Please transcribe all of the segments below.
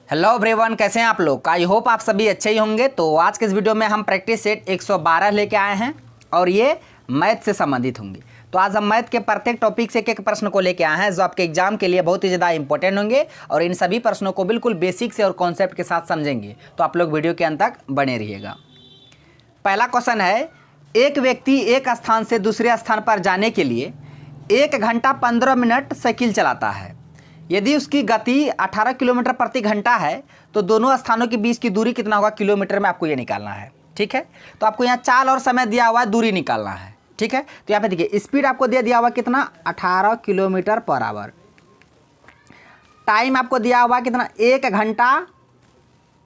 Hello everyone, कैसे हैं आप लोग। आई होप आप सभी अच्छे ही होंगे। तो आज के इस वीडियो में हम प्रैक्टिस सेट 112 लेके आए हैं और ये मैथ से संबंधित होंगे। तो आज हम मैथ के प्रत्येक टॉपिक से एक एक प्रश्न को लेके आए हैं जो आपके एग्जाम के लिए बहुत ही ज़्यादा इंपॉर्टेंट होंगे और इन सभी प्रश्नों को बिल्कुल बेसिक से और कॉन्सेप्ट के साथ समझेंगे। तो आप लोग वीडियो के अंत तक बने रहिएगा। पहला क्वेश्चन है, एक व्यक्ति एक स्थान से दूसरे स्थान पर जाने के लिए 1 घंटा 15 मिनट साइकिल चलाता है। यदि उसकी गति 18 किलोमीटर प्रति घंटा है तो दोनों स्थानों के बीच की दूरी कितना होगा किलोमीटर में, आपको ये निकालना है। ठीक है, तो आपको यहाँ चाल और समय दिया हुआ है, दूरी निकालना है। ठीक है, तो यहाँ पे देखिए स्पीड आपको दे दिया हुआ कितना 18 किलोमीटर पर आवर। टाइम आपको दिया हुआ कितना 1 घंटा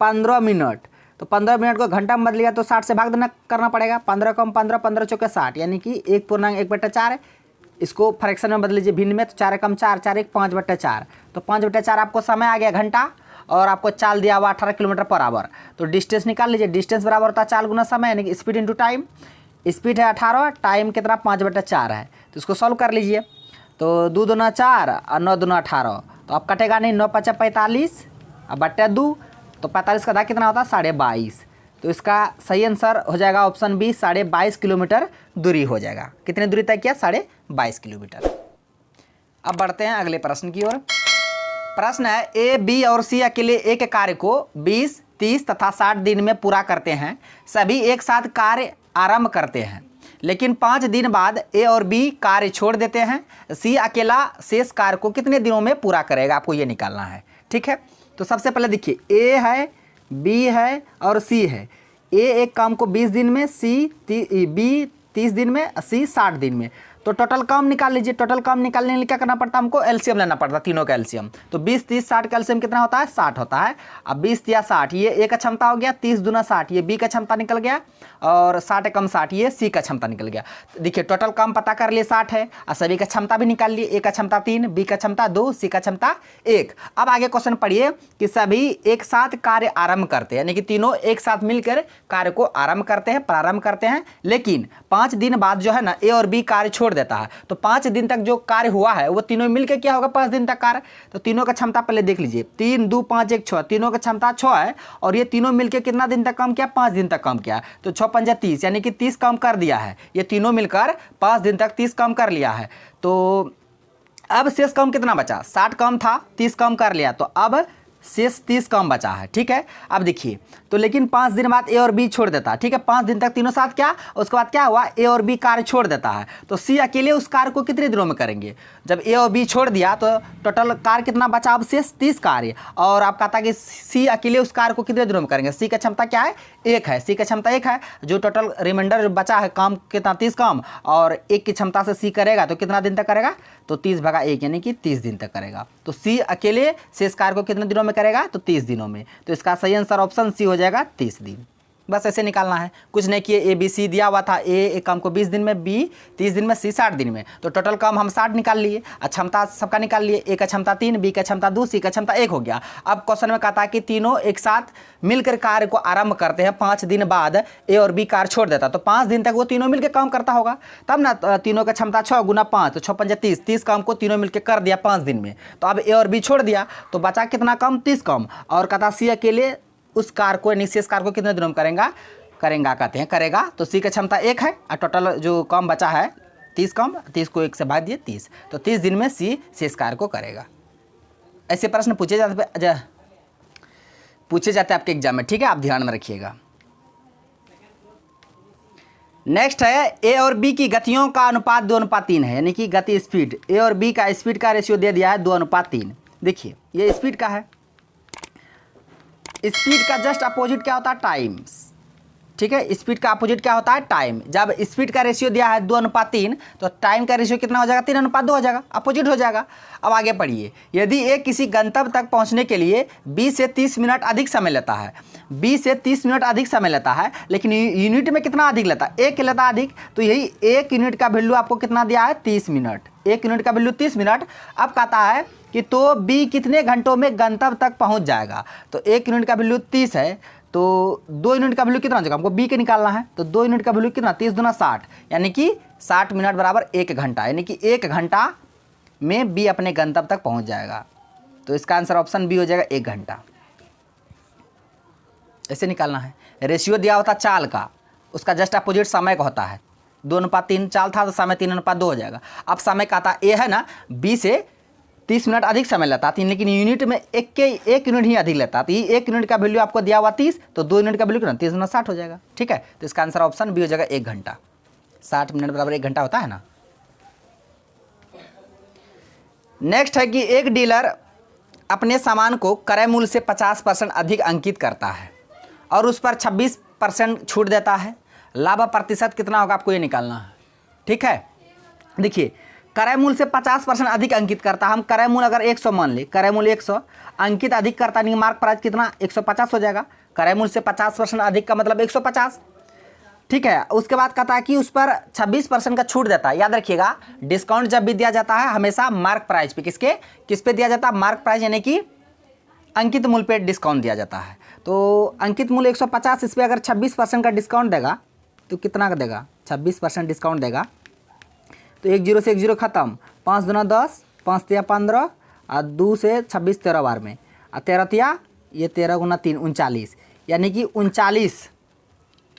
15 मिनट। तो 15 मिनट को घंटा में बदलिएगा तो 60 से भाग देना करना पड़ेगा। 15 कम 15, 15 चौके 60, यानी कि 1/1/4 है। इसको फ्रैक्शन में बदल लीजिए भिन्न में, तो 4 कम 4, 4 1 5/4। तो 5/4 आपको समय आ गया घंटा और आपको चाल दिया हुआ 18 किलोमीटर पर आवर। तो डिस्टेंस निकाल लीजिए, डिस्टेंस बराबर होता है चाल गुना समय, यानी कि स्पीड इंटू टाइम। स्पीड है 18, टाइम कितना 5/4 है। तो इसको सॉल्व कर लीजिए। तो 2 दूना 4 और 9 दूना 18। तो अब कटेगा नहीं, 9 5 45 और बट्टे 2, तो 45 का दाग कितना होता है 22.5। तो इसका सही आंसर हो जाएगा ऑप्शन बी, 22.5 किलोमीटर दूरी हो जाएगा। कितनी दूरी तय किया 22.5 किलोमीटर। अब बढ़ते हैं अगले प्रश्न की ओर। प्रश्न है, ए बी और सी अकेले एक कार्य को 20, 30 तथा 60 दिन में पूरा करते हैं। सभी एक साथ कार्य आरंभ करते हैं, लेकिन 5 दिन बाद ए और बी कार्य छोड़ देते हैं। सी अकेला शेष कार्य को कितने दिनों में पूरा करेगा, आपको ये निकालना है। ठीक है, तो सबसे पहले देखिए ए है, बी है और सी है। ए एक काम को 20 दिन में, बी 30 दिन में, सी 60 दिन में। तो टोटल काम निकाल लीजिए। टोटल काम निकालने के लिए क्या करना पड़ता है, हमको एलसीएम लेना पड़ता है, तीनों का एलसीएम। तो 20 30 60 का एलसीएम कितना होता है 60 होता है। अब 20 या 60 ये ए का क्षमता हो गया, 30 दूना 60 ये बी का क्षमता निकल गया और 60 कम 60 ये सी का क्षमता निकल गया। देखिए टोटल काम पता कर लिए 60 है और सभी का क्षमता भी निकाल लिए। ए का क्षमता 3, बी का क्षमता 2, सी का क्षमता 1। अब आगे क्वेश्चन पढ़िए कि सभी एक साथ कार्य आरंभ करते हैं, यानी कि तीनों एक साथ मिलकर कार्य को आरंभ करते हैं, प्रारंभ करते हैं। लेकिन 5 दिन बाद जो है ना ए और बी कार्य छोड़ देता है। तो 5 दिन तक जो कार्य हुआ है वो तीनों मिलकर क्या होगा 5 दिन तक कार्य। तो तीनों का क्षमता पहले देख लीजिए, 3 2 5 1 6, तीनों का क्षमता 6 है और ये तीनों मिलकर कितना दिन तक काम किया 5 दिन तक काम किया। तो 6 5 30, यानी कि 30 काम कर दिया है। ये तीनों मिलकर 5 दिन तक 30 काम कर लिया है। तो अब शेष काम कितना बचा, 60 काम था, 30 काम कर लिया, तो अब शेष 30 काम बचा है। ठीक है, अब देखिए तो लेकिन 5 दिन बाद ए और बी छोड़ देता है। ठीक है, 5 दिन तक तीनों साथ क्या, उसके बाद क्या हुआ ए और बी कार्य छोड़ देता है। तो सी अकेले उस कार्य को कितने दिनों में करेंगे। जब ए और बी छोड़ दिया तो टोटल कार्य कितना बचा, अब शेष 30 कार्य। और आप कहता कि सी अकेले उस कार्य को कितने दिनों में करेंगे। सी का क्षमता क्या है 1 है, सी का क्षमता 1 है। जो टोटल रिमाइंडर बचा है काम कितना 30 काम, और 1 की क्षमता से सी करेगा तो कितना दिन तक करेगा, तो 30/1 यानी कि 30 दिन तक करेगा। तो सी अकेले शेष कार्य को कितने दिनों में करेगा, तो 30 दिनों में। तो इसका सही आंसर ऑप्शन सी हो जाएगा 30 दिन। बस ऐसे निकालना है, कुछ नहीं किए। ए बी सी दिया हुआ था, ए एक काम को 20 दिन में, बी 30 दिन में, सी 60 दिन में। तो टोटल काम हम 60 निकाल लिए, क्षमता सबका निकाल लिए। ए का क्षमता 3, बी का क्षमता 2, सी का क्षमता 1 हो गया। अब क्वेश्चन में कहता है कि तीनों एक साथ मिलकर कार्य को आरंभ करते हैं। 5 दिन बाद ए और बी कार्य छोड़ देता, तो 5 दिन तक वो तीनों मिलकर काम करता होगा तब ना। तीनों का क्षमता 6 गुना 5, तो 6 5 30, 30 काम को तीनों मिलकर कर दिया 5 दिन में। तो अब ए और बी छोड़ दिया तो बचा कितना काम 30 काम। और कहता सी अकेले उस कार्य को निशेष कार्य को कितने दिनों में करेगा कहते हैं करेगा। तो सी की क्षमता 1 है और टोटल जो काम बचा है 30 काम, 30 को 1 से भाग दिए 30, तो 30 दिन में सी शेष कार्य को करेगा। ऐसे प्रश्न पूछे जाते हैं आपके एग्जाम में। ठीक है, आप ध्यान में रखिएगा। नेक्स्ट है, ए और बी की गतियों का अनुपात 2:3 है, यानी कि गति स्पीड। ए और बी का स्पीड का रेशियो दे दिया है 2:3। देखिए ये स्पीड का है। स्पीड का जस्ट अपोजिट क्या होता है, टाइम्स। ठीक है, स्पीड का अपोजिट क्या होता है, टाइम। जब स्पीड का रेशियो दिया है 2:3 तो टाइम का रेशियो कितना हो जाएगा 3:2 हो जाएगा, अपोजिट हो जाएगा। अब आगे पढ़िए, यदि ए किसी गंतव्य तक पहुंचने के लिए 20 से 30 मिनट अधिक समय लेता है, 20 से 30 मिनट अधिक समय लेता है, लेकिन यूनिट में कितना अधिक लेता है, 1 लेता है अधिक। तो यही 1 यूनिट का वैल्यू आपको कितना दिया है 30 मिनट। 1 यूनिट का वैल्यू 30 मिनट। अब कहता है कि तो बी कितने घंटों में गंतव्य तक पहुंच जाएगा। तो 1 यूनिट का वैल्यू 30 है, तो 2 यूनिट का वैल्यू कितना हो जाएगा, हमको बी के निकालना है। तो 2 यूनिट का वैल्यू कितना 30 दूना 60, यानी कि 60 मिनट बराबर 1 घंटा, यानी कि 1 घंटा में बी अपने गंतव्य तक पहुंच जाएगा। तो इसका आंसर ऑप्शन बी हो जाएगा 1 घंटा। ऐसे निकालना है। रेशियो दिया होता चाल का, उसका जस्ट अपोजिट समय का होता है। 2:3 चाल था तो समय 3:2 हो जाएगा। अब समय का आता ए है ना, बी से 30 मिनट अधिक समय लेता है, लेकिन यूनिट में एक यूनिट ही अधिक लेता है। तो ये 1 यूनिट का वैल्यू आपको दिया हुआ 30, तो 2 यूनिट का वैल्यू कितना, 30 गुना 60 हो जाएगा। ठीक है, तो इसका आंसर ऑप्शन बी हो जाएगा 1 घंटा। 60 मिनट बराबर 1 घंटा होता है ना। नेक्स्ट है कि एक डीलर अपने सामान को क्रय मूल्य से 50% अधिक अंकित करता है और उस पर 26% छूट देता है। लाभ प्रतिशत कितना होगा, आपको ये निकालना है। ठीक है, देखिए क्रय मूल्य से 50% अधिक अंकित करता है। हम क्रय मूल्य अगर 100 मान ले, क्रय मूल्य 100, अंकित अधिक करता नहीं, मार्क प्राइस कितना 150 हो जाएगा। क्रय मूल्य से 50% अधिक का मतलब 150। ठीक है, उसके बाद कहता है कि उस पर 26% का छूट देता है। याद रखिएगा, डिस्काउंट जब भी दिया जाता है हमेशा मार्क प्राइस पे, किस पे दिया जाता है, मार्क प्राइस, यानी कि अंकित मूल्य पे डिस्काउंट दिया जाता है। तो अंकित मूल्य 150, इस पर अगर 26% का डिस्काउंट देगा तो कितना का देगा, 26% डिस्काउंट देगा। तो 1 0 से 1 0 खत्म, 5 दूना 10, 5 तिया 15 और 2 से 26 13 बार में, और 13 तिया ये 13 गुना 3 39, यानी कि 39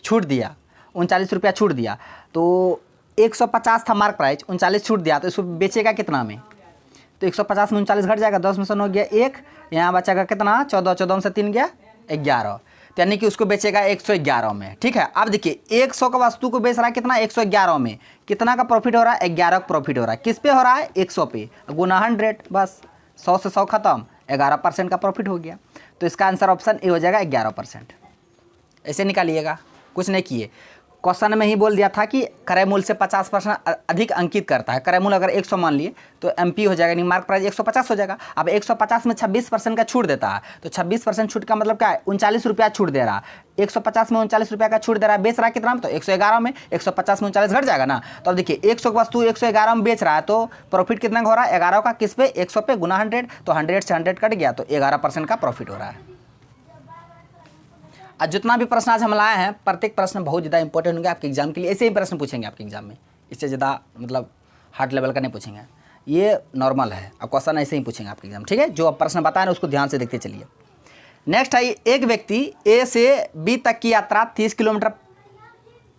छूट दिया, 39 रुपया छूट दिया। तो 150 था मार्क प्राइस, 39 छूट दिया, तो इसको बेचेगा कितना में, तो 150 में 39 घट जाएगा, 10 में से 9 गया 1, यहाँ बचेगा कितना 14, 14 में से 3 गया 11, तो यानी कि उसको बेचेगा 111 में। ठीक है, अब देखिए 100 का वस्तु को बेच रहा है कितना, 111 में, कितना का प्रॉफिट हो रहा है, 11 का प्रॉफिट हो रहा है। किस पे हो रहा है, 100 पे, गुना 100, बस 100 से 100 खत्म, 11% का प्रॉफिट हो गया। तो इसका आंसर ऑप्शन ए हो जाएगा 11%। ऐसे निकालिएगा, कुछ नहीं किए, क्वेश्चन में ही बोल दिया था कि क्रय मूल्य से 50% अधिक अंकित करता है। क्रय मूल्य अगर 100 मान लिए तो एमपी हो जाएगा, नहीं मार्क प्राइस 150 हो जाएगा। अब 150 में 26% का छूट देता है, तो 26% छूट का मतलब क्या है, 39 रुपया छूट दे रहा है। 150 में 39 रुपया का छूट दे रहा है, बेच रहा है कितना, तो 111 में, 150 में 39 घट जाएगा ना। तो अब देखिए 100 वस्तु 111 में बेच रहा है, तो प्रॉफिट कितना हो रहा है, 11 का, किस पे, 100 पे, गुना 100, तो 100 से 100 कट गया, तो 11% का प्रॉफिट हो रहा है। आज जितना भी प्रश्न आज हम लाए हैं, प्रत्येक प्रश्न बहुत ज़्यादा इंपॉर्टेंट होंगे आपके एग्जाम के लिए। ऐसे ही प्रश्न पूछेंगे आपके एग्जाम में, इससे ज़्यादा मतलब हार्ड लेवल का नहीं पूछेंगे, ये नॉर्मल है। अब क्वेश्चन ऐसे ही पूछेंगे आपके एग्जाम। ठीक है, जो प्रश्न बताए ना उसको ध्यान से देखते चलिए। नेक्स्ट है, एक व्यक्ति ए से बी तक की यात्रा 30 किलोमीटर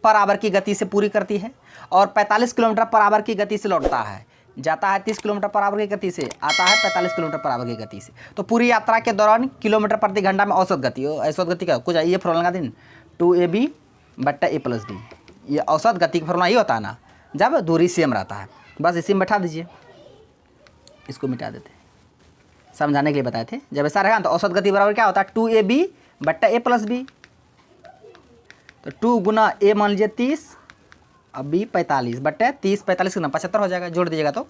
पर आवर की गति से पूरी करती है और 45 किलोमीटर पर आवर की गति से लौटता है। जाता है 30 किलोमीटर पर आवर की गति से, आता है 45 किलोमीटर पर आवर की गति से। तो पूरी यात्रा के दौरान किलोमीटर प्रति घंटा में औसत गति, औसत गति का कुछ ये फॉर्मूला लगा दिन, 2ab बट्टा a + b, ये औसत गति का फॉर्मूला ये होता है ना, जब दूरी सेम रहता है। बस इसी में बैठा दीजिए, इसको मिटा देते हैं, समझाने के लिए बताए थे। जब ऐसा रहेगा तो औसत गति बराबर क्या होता है, 2ab बट्टा a + b। तो 2 गुना a मान लीजिए 30, अब b 45 बट्टे 30, 45 कितना 75 हो जाएगा, जोड़ दीजिएगा। तो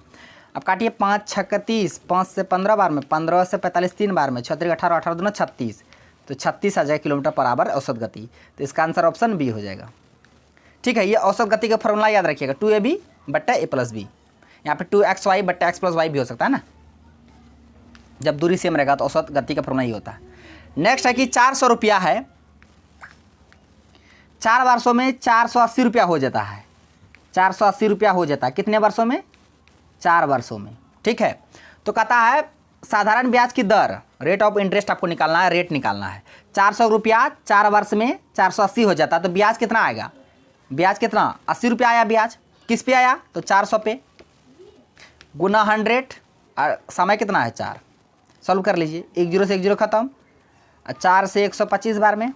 अब काटिए, 5 6 30, 5 से 15 बार में, 15 से 45 3 बार में, 36 18, 18 दूना 36, तो 36 आ जाएगा किलोमीटर पर आवर औसत गति। तो इसका आंसर ऑप्शन बी हो जाएगा। ठीक है, ये औसत गति का फॉर्मूला याद रखिएगा, 2ab बट्टा a + b। यहाँ पे 2xy बट्टा x + y भी हो सकता है ना, जब दूरी सेम रहेगा तो औसत गति का फॉर्मूला ये होता है। नेक्स्ट है कि 400 रुपया है, 4 वर्षों में 480 रुपया हो जाता है। 480 रुपया हो जाता है कितने वर्षों में, 4 वर्षों में। ठीक है, तो कहता है साधारण ब्याज की दर, रेट ऑफ इंटरेस्ट आपको निकालना है, रेट निकालना है। 400 रुपया 4 वर्ष में 480 हो जाता है, तो ब्याज कितना आएगा, ब्याज कितना 80 रुपया आया ब्याज, किस पे आया, तो 400 पे, गुना 100, और समय कितना है 4, सॉल्व कर लीजिए। 1 0 से 1 0 खत्म, 4 से 125 बार में,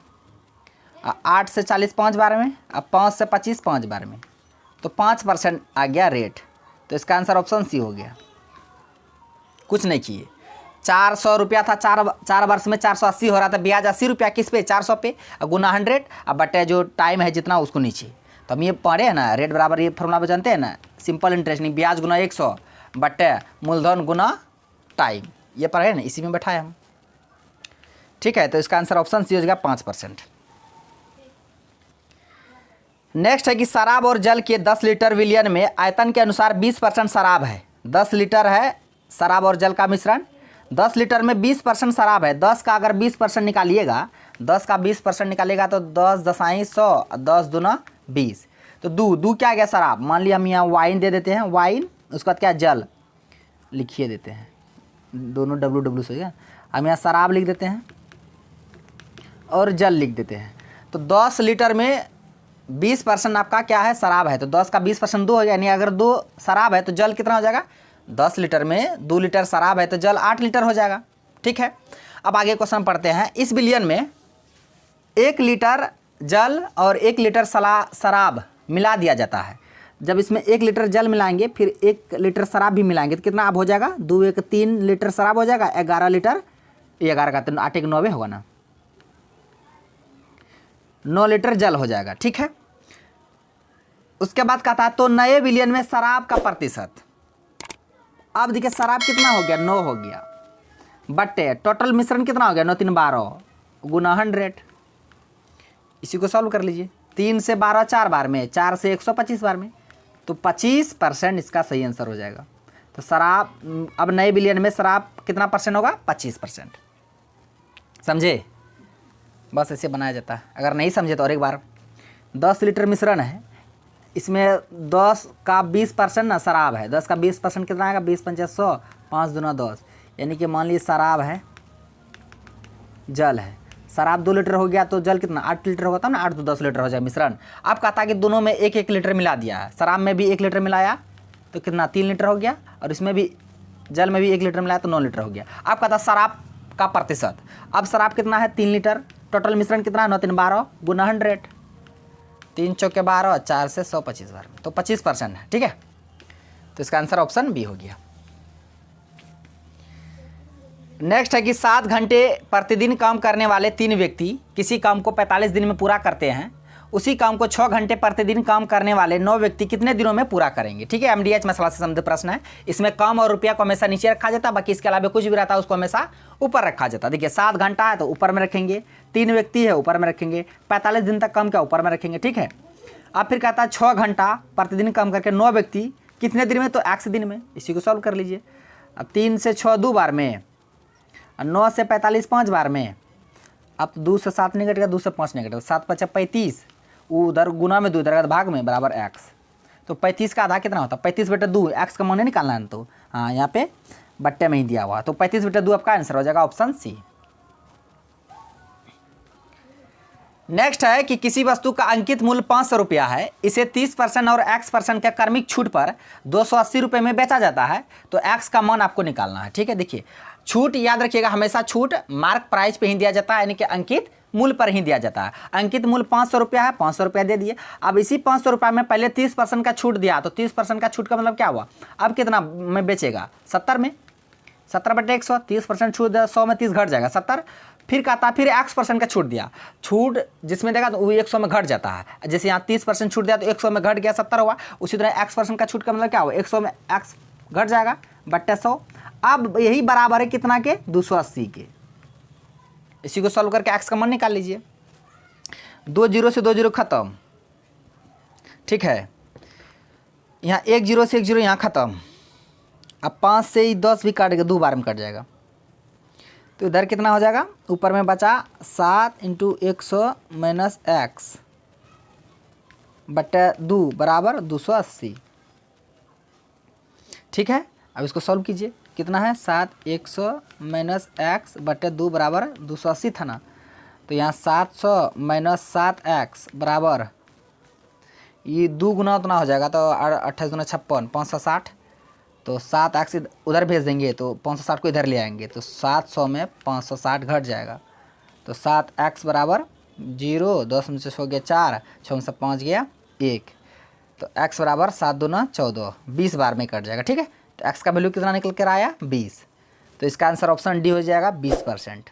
8 से 40 5 बार में, अब 5 से 25 5 बार में, तो 5% आ गया रेट। तो इसका आंसर ऑप्शन सी हो गया। कुछ नहीं किए, 400 रुपया था, 4 वर्ष में 480 हो रहा था, ब्याज 80 रुपया किस पे, 400 पे, गुना 100, अब बटे जो टाइम है जितना उसको नीचे। तो हम ये पढ़े हैं ना, रेट बराबर ये फॉर्मूला जानते हैं ना, सिंपल इंटरेस्ट नहीं, ब्याज गुना 100 बटे मूलधन गुना टाइम, ये पढ़े ना, इसी में बैठाए हम। ठीक है, तो इसका आंसर ऑप्शन सी हो जाएगा 5%। नेक्स्ट है कि शराब और जल के 10 लीटर विलयन में आयतन के अनुसार 20% शराब है। 10 लीटर है शराब और जल का मिश्रण, 10 लीटर में 20% शराब है। 10 का अगर 20% निकालिएगा, 10 का 20% निकालेगा तो 10 दसाई 100, 10 दूना 20, तो दू क्या आ गया शराब। मान लिया हम यहाँ वाइन दे देते हैं, वाइन, उसके बाद क्या जल लिखिए देते हैं, दोनों WW से हो गया। हम यहाँ शराब लिख देते हैं, और जल लिख देते हैं। तो 10 लीटर में 20% आपका क्या है, शराब है। तो 10 का 20% 2 हो गया, यानी अगर 2 शराब है तो जल कितना हो जाएगा, 10 लीटर में 2 लीटर शराब है तो जल 8 लीटर हो जाएगा। ठीक है, अब आगे क्वेश्चन पढ़ते हैं। इस बिलियन में 1 लीटर जल और 1 लीटर शराब मिला दिया जाता है। जब इसमें 1 लीटर जल मिलाएंगे फिर 1 लीटर शराब भी मिलाएंगे तो कितना अब हो जाएगा, 2 1 3 लीटर शराब हो जाएगा, 11 लीटर, 11 का 3 8 1 9 होगा ना, 9 लीटर जल हो जाएगा। ठीक है, उसके बाद कहता है तो नए बिलियन में शराब का प्रतिशत। अब देखिए शराब कितना हो गया, 9 हो गया, बटे टोटल मिश्रण कितना हो गया, 9 3 12 गुना 100। इसी को सॉल्व कर लीजिए। 3 से 12 4 बार में, 4 से 125 बार में, तो 25% इसका सही आंसर हो जाएगा। तो शराब, अब नए बिलियन में शराब कितना परसेंट होगा, 25%। समझे, बस ऐसे बनाया जाता है। अगर नहीं समझे तो और एक बार, 10 लीटर मिश्रण है, इसमें 10 का 20% ना शराब है, 10 का 20% कितना आएगा, 20 पंचे 100, 5 दूना 10, यानी कि मान लीजिए शराब है, जल है। शराब 2 लीटर हो गया तो जल कितना 8 लीटर होगा, तब ना 8 तो 10 लीटर हो जाए मिश्रण। अब कहता है कि दोनों में 1 1 लीटर मिला दिया है, शराब में भी 1 लीटर मिलाया तो कितना 3 लीटर हो गया, और इसमें भी जल में भी 1 लीटर मिलाया तो 9 लीटर हो गया। अब कहता है शराब का प्रतिशत। अब शराब कितना है, 3 लीटर, टोटल मिश्रण कितना है, 9 3 12 गुना 100, 3 चौके 12, 4 से 125 बार में, तो 25% है। ठीक है, तो इसका आंसर ऑप्शन बी हो गया। नेक्स्ट है कि 7 घंटे प्रतिदिन काम करने वाले 3 व्यक्ति किसी काम को 45 दिन में पूरा करते हैं। उसी काम को 6 घंटे प्रतिदिन काम करने वाले 9 व्यक्ति कितने दिनों में पूरा करेंगे। ठीक है, एमडीएच मसला से संबंधित प्रश्न है। इसमें काम और रुपया को हमेशा नीचे रखा जाता है, बाकी इसके अलावा कुछ भी रहता है उसको हमेशा ऊपर रखा जाता है। देखिए 7 घंटा है तो ऊपर में रखेंगे, 3 व्यक्ति है ऊपर में रखेंगे, 45 दिन तक काम क्या ऊपर में रखेंगे। ठीक है, अब फिर कहता है 6 घंटा प्रतिदिन काम करके 9 व्यक्ति कितने दिन में, तो x दिन में। इसी को सॉल्व कर लीजिए। अब 3 से 6 2 बार में, 9 से 45 5 बार में, अब 2 से 7 नहीं घटेगा, 2 से 5 नहीं घटेगा, 7 5 35, उधर गुना में 2 इधर भाग में बराबर x। तो 35 का आधा कितना होता है, 35 बटे 2, x का मान निकालना है तो हाँ यहाँ पे बट्टे में ही दिया हुआ, तो 35 बटे 2 आपका आंसर हो जाएगा ऑप्शन सी। नेक्स्ट है कि किसी वस्तु का अंकित मूल्य 500 रुपया है, इसे 30% और x% के क्रमिक छूट पर 280 रुपये में बेचा जाता है, तो x का मान आपको निकालना है। ठीक है, देखिए छूट याद रखिएगा, हमेशा छूट मार्क प्राइस पे ही दिया जाता है, यानी कि अंकित मूल्य पर ही दिया जाता है। अंकित मूल्य 500 रुपया है, 500 रुपया दे दिए। अब इसी 500 रुपये में पहले 30% का छूट दिया, तो 30% का छूट का मतलब क्या हुआ, अब कितना में बेचेगा, 70 में, 70 बटे 100, 30% छूट दिया, 100 में 30 घट जाएगा 70। फिर कहता फिर x% का छूट दिया, छूट जिसमें देगा तो वो 100 में घट जाता है। जैसे यहाँ 30% छूट दिया तो 100 में घट गया 70 हुआ, उसी तरह x% का छूट का मतलब क्या हुआ, 100 में x घट जाएगा बट्टे 100। अब यही बराबर है कितना के, 280 के। इसी को सॉल्व करके x का मान निकाल लीजिए। 2 0 से 2 0 खत्म। ठीक है, यहाँ 1 0 से 1 0 यहाँ खत्म। अब 5 से 10 भी काटेगा, 2 बार में कट जाएगा, तो इधर कितना हो जाएगा, ऊपर में बचा 7 × 100 माइनस x बटे 2 बराबर 280। ठीक है, अब इसको सॉल्व कीजिए, कितना है 7 100 माइनस x बटे 2 बराबर 280 था ना, तो यहाँ 700 माइनस 7x बराबर, ये 2 गुना उतना हो जाएगा, तो 28 दूना 56, 560, तो 7x उधर भेज देंगे तो 560 को इधर ले आएंगे, तो 700 में 560 घट जाएगा, तो 7x बराबर 0, 10 में से हो गया 4, 6 में से 5 गया 1, तो x बराबर 7 दूना 14, 20 बार में कट जाएगा। ठीक है, तो x का वैल्यू कितना निकल कर आया, 20। तो इसका आंसर ऑप्शन डी हो जाएगा 20%।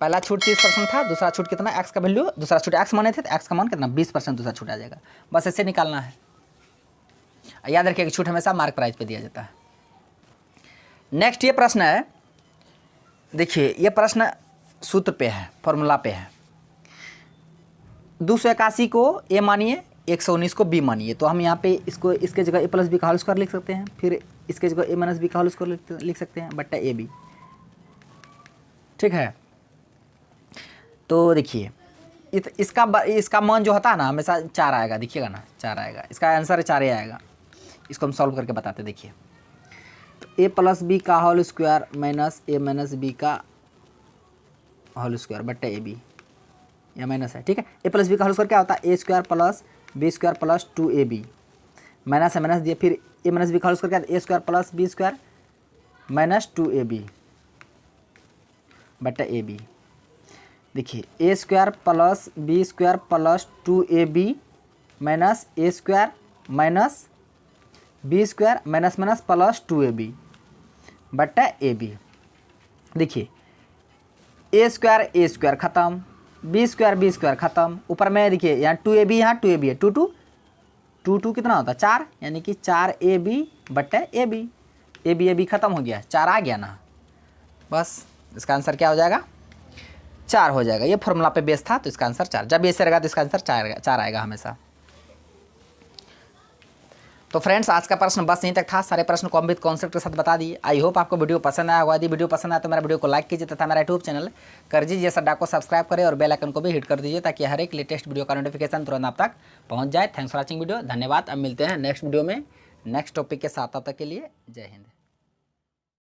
पहला छूट 30% था, दूसरा छूट कितना, x का वैल्यू, दूसरा छूट x माने थे तो x का मान कितना 20% दूसरा छूट आ जाएगा। बस ऐसे निकालना है। याद रखिए कि छूट हमेशा मार्क प्राइस पे दिया जाता है। नेक्स्ट ये प्रश्न है, देखिए ये प्रश्न सूत्र पे है, फॉर्मूला पे है। 281 को ए मानिए, 119 को बी मानिए, तो हम यहाँ पे इसको इसके जगह ए प्लस बी का होल स्क्वायर लिख सकते हैं, फिर इसके जगह ए माइनस बी का होल स्क्वायर लिख सकते हैं बट्टा ए बी। ठीक है, तो देखिए इसका मान जो होता है ना हमेशा 4 आएगा, देखिएगा ना 4 आएगा, इसका आंसर 4 ही आएगा। इसको हम सॉल्व करके बताते, देखिए तो ए प्लस बी का whole square minus A minus B का होल स्क्वायर बट्टे ए बी, या माइनस है, ठीक है। ए प्लस बी का होल स्क्वायर क्या होता है, A square plus B square plus 2ab, minus है माइनस दिए, फिर ए माइनस बी का होल स्क्वायर क्या होता है, A square plus B square minus 2ab बट्टा ए बी। देखिए A square plus B square plus 2ab minus A square minus B square minus minus plus 2ab बट्टा A B. देखिए A square खत्म, B square खत्म, ऊपर में देखिए यहाँ 2ab, यहाँ 2ab है, 2 कितना होता है 4, यानी कि 4ab बट्टा ए बी खत्म हो गया, 4 आ गया ना, बस इसका आंसर क्या हो जाएगा 4 हो जाएगा। ये फॉर्मूला पे बेस था तो इसका आंसर 4, जब ऐसे रहेगा तो इसका आंसर 4 आएगा हमेशा। तो फ्रेंड्स आज का प्रश्न बस यहीं तक था, सारे प्रश्न को विद कॉन्सेप्ट के साथ बता दिए। आई होप आपको वीडियो पसंद आया होगा। यदि वीडियो पसंद आया तो मेरा वीडियो को लाइक कीजिए तथा मेरा यूट्यूब चैनल कर दीजिए सड्डा को सब्सक्राइब करें और बेल आइकन को भी हिट कर दीजिए ताकि हर एक लेटेस्ट वीडियो का नोटिफिकेशन तुरंत आप तक पहुंच जाए। थैंक्स फॉर वॉचिंग वीडियो, धन्यवाद। अब मिलते हैं नेक्स्ट वीडियो में नेक्स्ट टॉपिक के साथ, तब तक के लिए जय हिंद।